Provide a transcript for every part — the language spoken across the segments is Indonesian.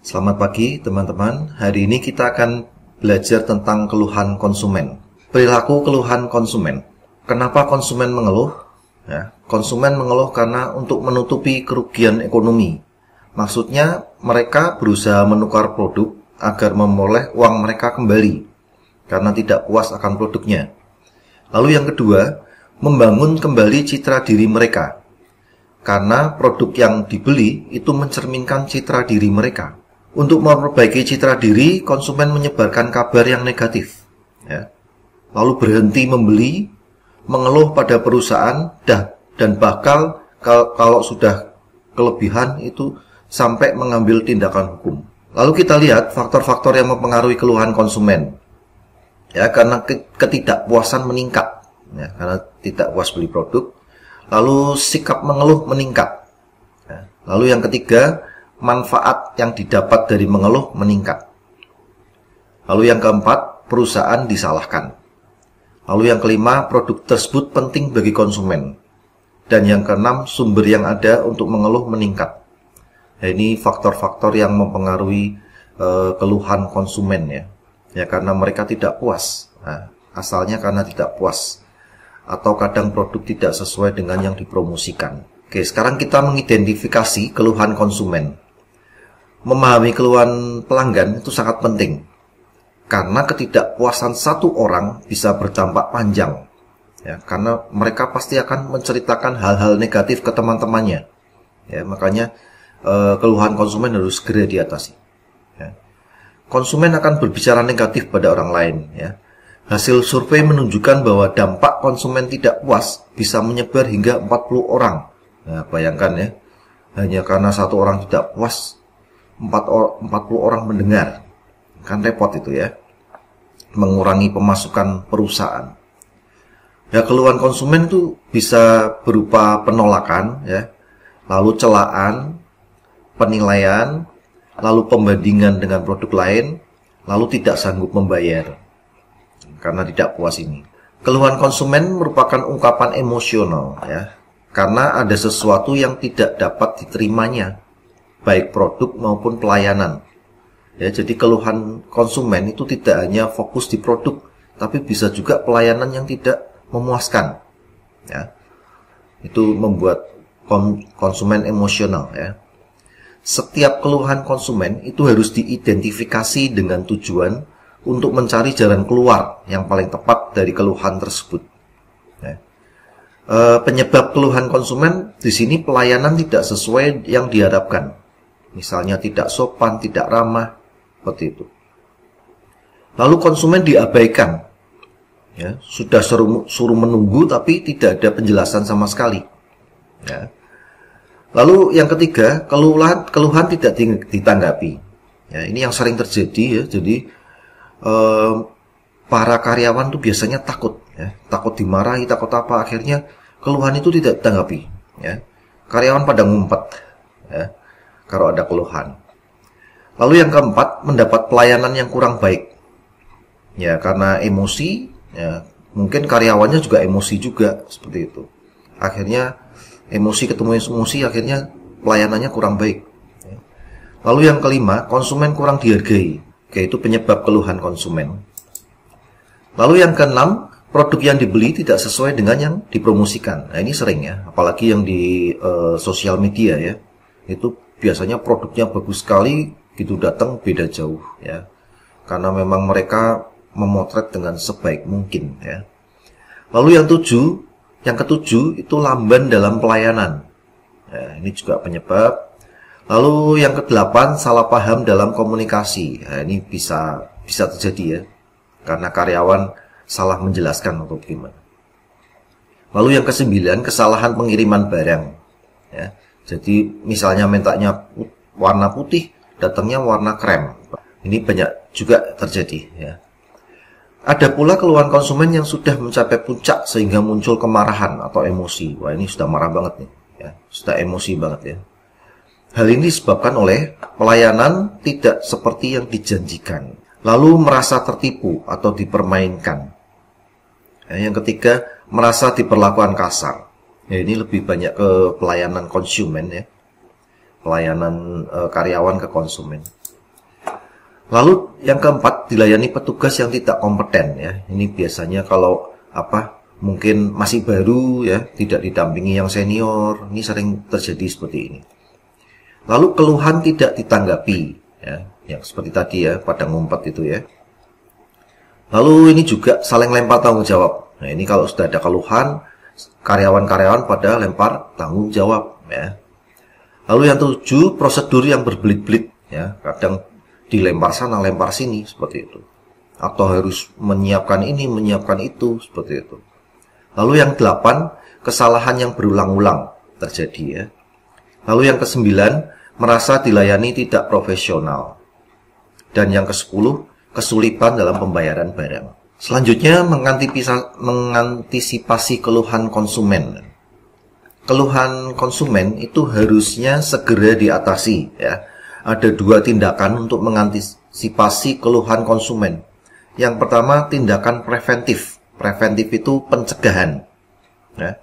Selamat pagi teman-teman. Hari ini kita akan belajar tentang keluhan konsumen. Perilaku keluhan konsumen. Kenapa konsumen mengeluh? Konsumen mengeluh karena untuk menutupi kerugian ekonomi. Maksudnya mereka berusaha menukar produk agar memperoleh uang mereka kembali karena tidak puas akan produknya. Lalu yang kedua, membangun kembali citra diri mereka. Karena produk yang dibeli itu mencerminkan citra diri mereka. Untuk memperbaiki citra diri, konsumen menyebarkan kabar yang negatif. Lalu berhenti membeli, mengeluh pada perusahaan, dan bahkan kalau sudah kelebihan itu sampai mengambil tindakan hukum. Lalu kita lihat faktor-faktor yang mempengaruhi keluhan konsumen. Karena ketidakpuasan meningkat, karena tidak puas beli produk. Lalu sikap mengeluh meningkat. Lalu yang ketiga, manfaat yang didapat dari mengeluh meningkat. Lalu yang keempat, perusahaan disalahkan. Lalu yang kelima, produk tersebut penting bagi konsumen. Dan yang keenam, sumber yang ada untuk mengeluh meningkat. Ini faktor-faktor yang mempengaruhi keluhan konsumen karena mereka tidak puas. Asalnya karena tidak puas. Atau kadang produk tidak sesuai dengan yang dipromosikan. Oke, sekarang kita mengidentifikasi keluhan konsumen. Memahami keluhan pelanggan itu sangat penting. Karena ketidakpuasan satu orang bisa berdampak panjang. Karena mereka pasti akan menceritakan hal-hal negatif ke teman-temannya. Makanya keluhan konsumen harus segera diatasi. Konsumen akan berbicara negatif pada orang lain. Hasil survei menunjukkan bahwa dampak konsumen tidak puas bisa menyebar hingga 40 orang. Bayangkan hanya karena satu orang tidak puas, 40 orang mendengar. Kan repot itu mengurangi pemasukan perusahaan. Keluhan konsumen itu bisa berupa penolakan, lalu celaan, penilaian, lalu pembandingan dengan produk lain, lalu tidak sanggup membayar. Karena tidak puas ini. Keluhan konsumen merupakan ungkapan emosional karena ada sesuatu yang tidak dapat diterimanya, baik produk maupun pelayanan. Jadi keluhan konsumen itu tidak hanya fokus di produk, tapi bisa juga pelayanan yang tidak memuaskan. Itu membuat konsumen emosional. Setiap keluhan konsumen itu harus diidentifikasi dengan tujuan untuk mencari jalan keluar yang paling tepat dari keluhan tersebut. Penyebab keluhan konsumen di sini pelayanan tidak sesuai yang diharapkan. Misalnya tidak sopan, tidak ramah, seperti itu. Lalu konsumen diabaikan. Sudah suruh menunggu tapi tidak ada penjelasan sama sekali. Lalu yang ketiga, keluhan tidak ditanggapi. Ini yang sering terjadi Jadi para karyawan tuh biasanya takut takut dimarahi, takut apa, akhirnya keluhan itu tidak ditanggapi. Karyawan pada ngumpet kalau ada keluhan. Lalu yang keempat, mendapat pelayanan yang kurang baik. Karena emosi, mungkin karyawannya juga emosi juga, seperti itu. Akhirnya emosi ketemu emosi, akhirnya pelayanannya kurang baik. Lalu yang kelima, konsumen kurang dihargai. Yaitu penyebab keluhan konsumen. Lalu yang keenam, produk yang dibeli tidak sesuai dengan yang dipromosikan. Ini sering apalagi yang di sosial media itu biasanya produknya bagus sekali, gitu datang beda jauh karena memang mereka memotret dengan sebaik mungkin Lalu yang ketujuh itu lamban dalam pelayanan. Ini juga penyebab. Lalu yang kedelapan, salah paham dalam komunikasi. Ini bisa terjadi karena karyawan salah menjelaskan atau gimana. Lalu yang kesembilan, kesalahan pengiriman barang. Jadi misalnya mintanya warna putih, datangnya warna krem. Ini banyak juga terjadi. Ada pula keluhan konsumen yang sudah mencapai puncak sehingga muncul kemarahan atau emosi. Wah, ini sudah marah banget nih. Sudah emosi banget Hal ini disebabkan oleh pelayanan tidak seperti yang dijanjikan, lalu merasa tertipu atau dipermainkan. Yang ketiga, merasa diperlakukan kasar. Ini lebih banyak ke pelayanan konsumen pelayanan karyawan ke konsumen. Lalu yang keempat, dilayani petugas yang tidak kompeten ya. Ini biasanya kalau mungkin masih baru ya, tidak didampingi yang senior, ini sering terjadi seperti ini. Lalu keluhan tidak ditanggapi ya, yang seperti tadi ya, pada ngumpet itu ya. Lalu ini juga saling lempar tanggung jawab. Nah, ini kalau sudah ada keluhan, karyawan-karyawan pada lempar tanggung jawab ya. Lalu yang 7, prosedur yang berbelit-belit ya, kadang dilempar sana, lempar sini seperti itu. Atau harus menyiapkan ini, menyiapkan itu seperti itu. Lalu yang 8, kesalahan yang berulang-ulang terjadi ya. Lalu yang ke-9, merasa dilayani tidak profesional. Dan yang ke-10, kesulitan dalam pembayaran barang. Selanjutnya, mengantisipasi keluhan konsumen. Keluhan konsumen itu harusnya segera diatasi ya. Ada 2 tindakan untuk mengantisipasi keluhan konsumen. Yang pertama, tindakan preventif. Preventif itu pencegahan ya.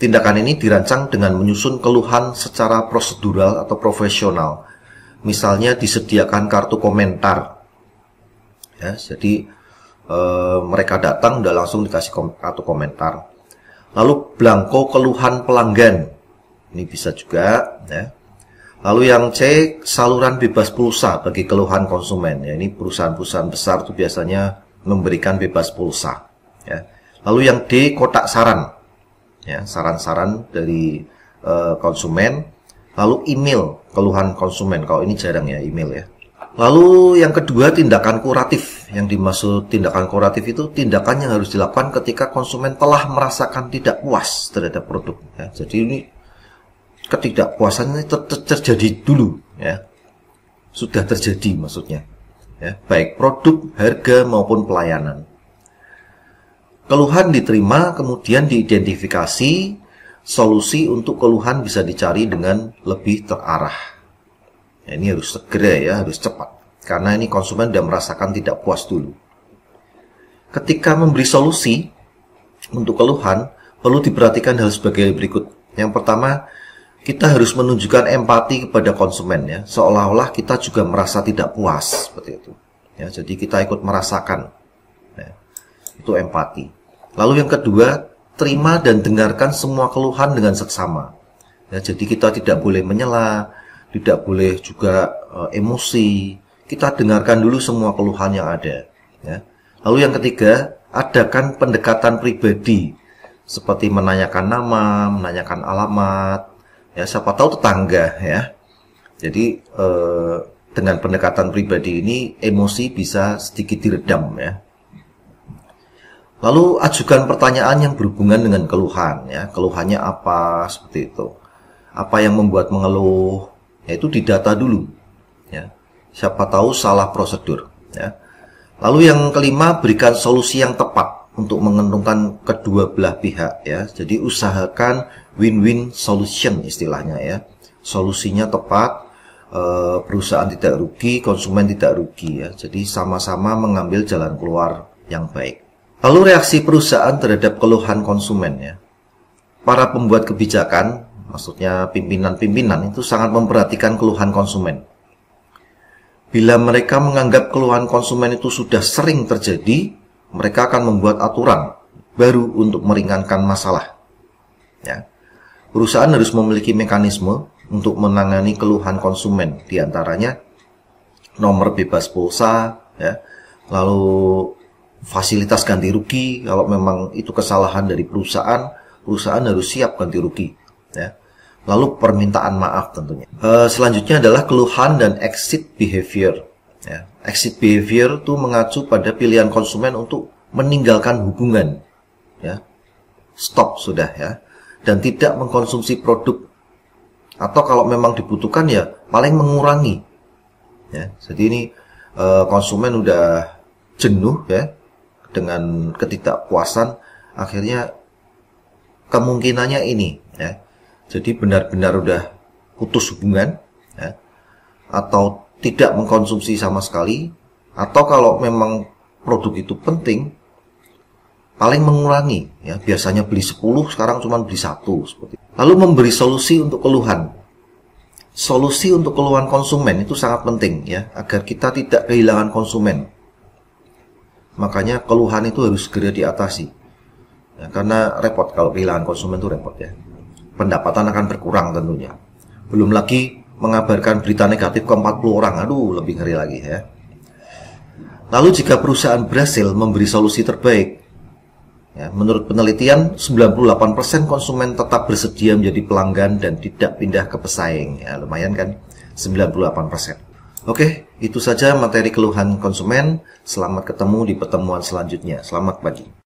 Tindakan ini dirancang dengan menyusun keluhan secara prosedural atau profesional. Misalnya disediakan kartu komentar ya, jadi mereka datang udah langsung dikasih kartu komentar. Lalu belangko keluhan pelanggan, ini bisa juga ya. Lalu yang C, saluran bebas pulsa bagi keluhan konsumen ya. Ini perusahaan-perusahaan besar tuh biasanya memberikan bebas pulsa ya. Lalu yang D, kotak saran ya, saran-saran dari konsumen. Lalu email keluhan konsumen, kalau ini jarang ya email ya. Lalu yang kedua, tindakan kuratif. Yang dimaksud tindakan kuratif itu tindakan yang harus dilakukan ketika konsumen telah merasakan tidak puas terhadap produk ya. Jadi ini ketidakpuasan ini terjadi dulu ya. Sudah terjadi maksudnya ya, baik produk, harga maupun pelayanan. Keluhan diterima, kemudian diidentifikasi, solusi untuk keluhan bisa dicari dengan lebih terarah. Ya, ini harus segera ya, harus cepat. Karena ini konsumen sudah merasakan tidak puas dulu. Ketika memberi solusi untuk keluhan, perlu diperhatikan hal sebagai berikut. Yang pertama, kita harus menunjukkan empati kepada konsumen ya, seolah-olah kita juga merasa tidak puas seperti itu. Ya, jadi kita ikut merasakan. Ya, itu empati. Lalu yang kedua, terima dan dengarkan semua keluhan dengan seksama. Ya, jadi kita tidak boleh menyela, tidak boleh juga emosi. Kita dengarkan dulu semua keluhan yang ada. Ya. Lalu yang ketiga, adakan pendekatan pribadi, seperti menanyakan nama, menanyakan alamat. Ya, siapa tahu tetangga ya. Jadi dengan pendekatan pribadi ini emosi bisa sedikit diredam ya. Lalu ajukan pertanyaan yang berhubungan dengan keluhan ya. Keluhannya apa seperti itu. Apa yang membuat mengeluh? Yaitu didata dulu ya. Siapa tahu salah prosedur ya. Lalu yang kelima, berikan solusi yang tepat untuk menguntungkan kedua belah pihak ya. Jadi usahakan win-win solution istilahnya ya. Solusinya tepat, perusahaan tidak rugi, konsumen tidak rugi ya. Jadi sama-sama mengambil jalan keluar yang baik. Lalu reaksi perusahaan terhadap keluhan konsumen ya. Para pembuat kebijakan, maksudnya pimpinan-pimpinan itu sangat memperhatikan keluhan konsumen. Bila mereka menganggap keluhan konsumen itu sudah sering terjadi, mereka akan membuat aturan baru untuk meringankan masalah. Ya. Perusahaan harus memiliki mekanisme untuk menangani keluhan konsumen, diantaranya nomor bebas pulsa, ya. Lalu fasilitas ganti rugi, kalau memang itu kesalahan dari perusahaan, perusahaan harus siap ganti rugi. Ya. Lalu permintaan maaf tentunya. Selanjutnya adalah keluhan dan exit behavior. Ya. Exit behavior itu mengacu pada pilihan konsumen untuk meninggalkan hubungan. Ya. Stop sudah ya. Dan tidak mengkonsumsi produk. Atau kalau memang dibutuhkan ya paling mengurangi. Ya. Jadi ini konsumen udah jenuh ya dengan ketidakpuasan, akhirnya kemungkinannya ini ya. Jadi benar-benar udah putus hubungan ya, atau tidak mengkonsumsi sama sekali, atau kalau memang produk itu penting paling mengurangi ya, biasanya beli 10 sekarang cuma beli 1 seperti itu. Lalu memberi solusi untuk keluhan. solusi untuk keluhan konsumen itu sangat penting ya, agar kita tidak kehilangan konsumen. Makanya keluhan itu harus segera diatasi. Ya, karena repot kalau kehilangan konsumen itu repot ya. Pendapatan akan berkurang tentunya. Belum lagi mengabarkan berita negatif ke 40 orang, aduh lebih ngeri lagi ya. Lalu jika perusahaan berhasil memberi solusi terbaik, ya, menurut penelitian 98% konsumen tetap bersedia menjadi pelanggan dan tidak pindah ke pesaing. Ya, lumayan kan, 98%. Oke, itu saja materi keluhan konsumen. Selamat ketemu di pertemuan selanjutnya. Selamat pagi.